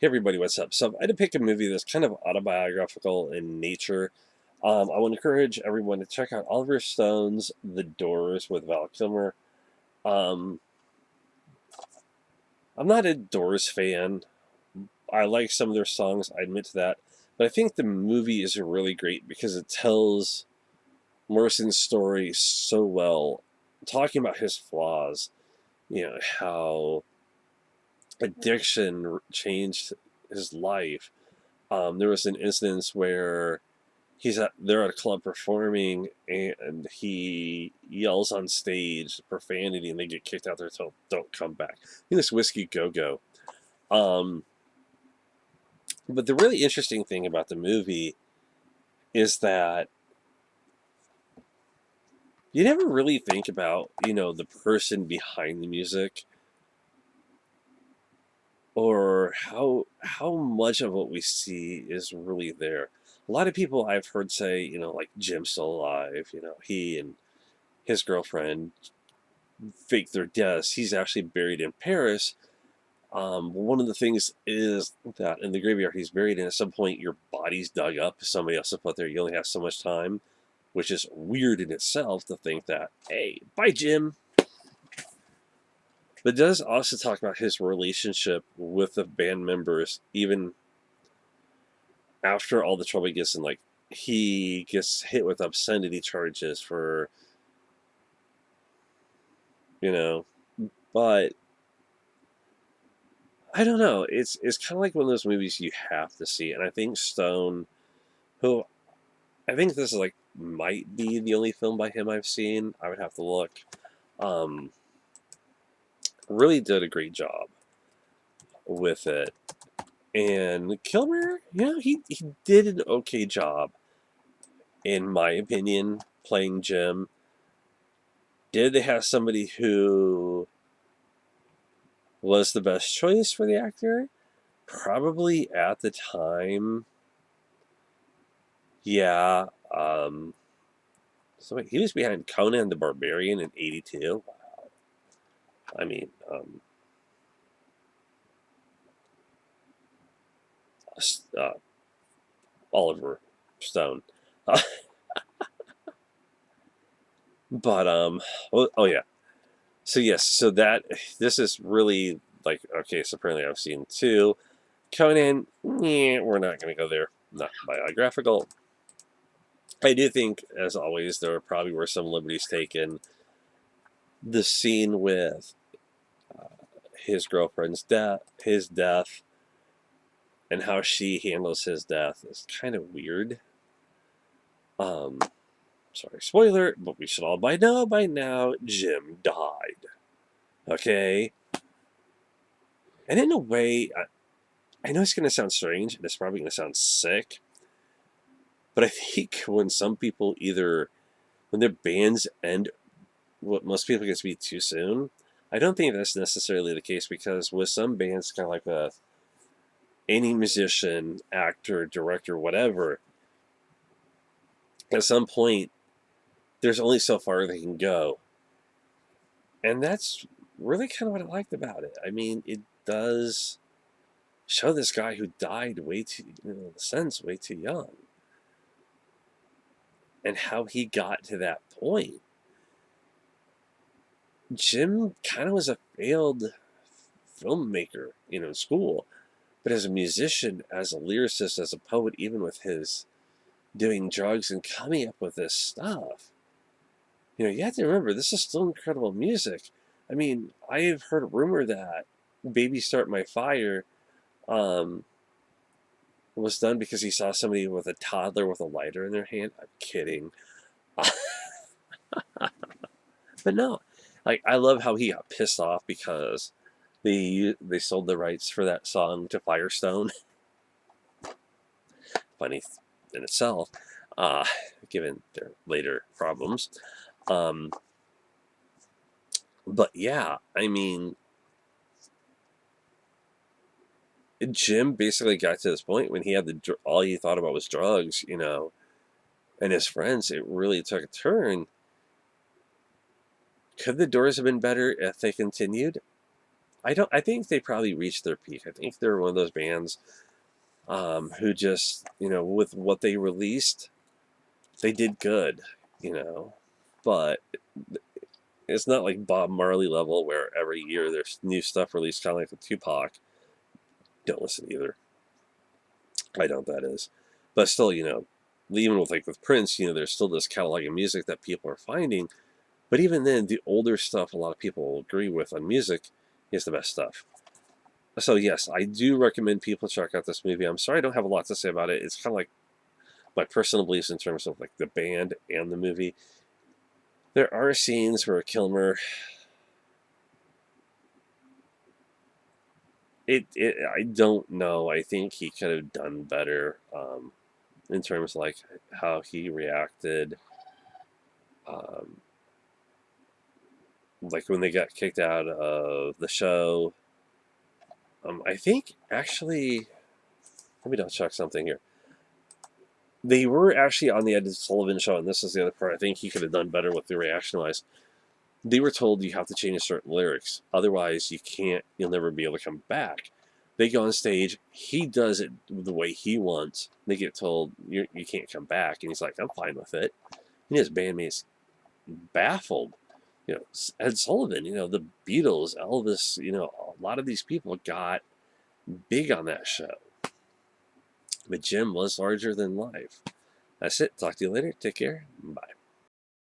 Hey everybody, what's up? So I had to pick a movie that's kind of autobiographical in nature. I want to encourage everyone to check out Oliver Stone's The Doors with Val Kilmer. Um, I'm not a Doors fan. I like some of their songs, I admit to that. But I think the movie is really great because it tells Morrison's story so well, talking about his flaws, how addiction changed his life. There was an instance where they're at a club performing and he yells on stage profanity and they get kicked out there until don't come back. I think this Whiskey Go Go. Um, but the really interesting thing about the movie is that you never really think about, the person behind the music or how much of what we see is really there. A lot of people I've heard say, like Jim's still alive, he and his girlfriend fake their deaths. He's actually buried in Paris. One of the things is that in the graveyard he's buried in, at some point your body's dug up. Somebody else to put there. You only have so much time, which is weird in itself to think that, hey, bye, Jim. But it does also talk about his relationship with the band members, even after all the trouble he gets in. Like, he gets hit with obscenity charges for, you know, but I don't know. It's kind of like one of those movies you have to see, and I think Stone, who I think this is like might be the only film by him I've seen. I would have to look. Um, really did a great job with it, and Kilmer, he did an okay job in my opinion playing Jim. Did they have somebody who was the best choice for the actor? Probably at the time, yeah. So wait, he was behind Conan the Barbarian in '82. I mean, uh, Oliver Stone. Uh, but oh yeah. So yes, so that this is really like okay. So apparently I've seen two. Conan, we're not going to go there. Not biographical. I do think, as always, there probably were some liberties taken. The scene with his girlfriend's death, his death, and how she handles his death is kind of weird. Um, Sorry, spoiler, but we should all by now, Jim died. Okay? And in a way, I know it's going to sound strange, and it's probably going to sound sick, but I think when some people when their bands end what most people get to be too soon, I don't think that's necessarily the case because with some bands, kind of like any musician, actor, director, whatever, at some point, there's only so far they can go. And that's really kind of what I liked about it. I mean, it does show this guy who died way too, in a sense, way too young, and how he got to that point. Jim kind of was a failed filmmaker, in school, but as a musician, as a lyricist, as a poet, even with his doing drugs and coming up with this stuff, you have to remember this is still incredible music. I mean, I've heard a rumor that "Baby Start My Fire" um, was done because he saw somebody with a toddler with a lighter in their hand. I'm kidding. But no, like I love how he got pissed off because they sold the rights for that song to Firestone. Funny in itself, uh, given their later problems. Um, but yeah, I mean, Jim basically got to this point when he had all he thought about was drugs, and his friends. It really took a turn. Could the Doors have been better if they continued? I don't. I think they probably reached their peak. I think they're one of those bands who just, with what they released, they did good, but it's not like Bob Marley level where every year there's new stuff released, kind of like with Tupac. Don't listen either. I don't. That is, but still, even with Prince, there's still this catalog of music that people are finding. But even then, the older stuff, a lot of people will agree with on music, is the best stuff. So yes, I do recommend people check out this movie. I'm sorry I don't have a lot to say about it. It's kind of like my personal beliefs in terms of like the band and the movie. There are scenes where Kilmer, I don't know. I think he could have done better in terms of like how he reacted, um, like when they got kicked out of the show. I think actually, let me double check something here. They were actually on the Ed Sullivan show, and this is the other part. I think he could have done better with the reaction wise. They were told you have to change certain lyrics, otherwise you can't. You'll never be able to come back. They go on stage. He does it the way he wants. They get told you can't come back, and he's like, "I'm fine with it." And his bandmates baffled. Ed Sullivan. The Beatles, Elvis. A lot of these people got big on that show, but Jim was larger than life. That's it. Talk to you later. Take care. Bye.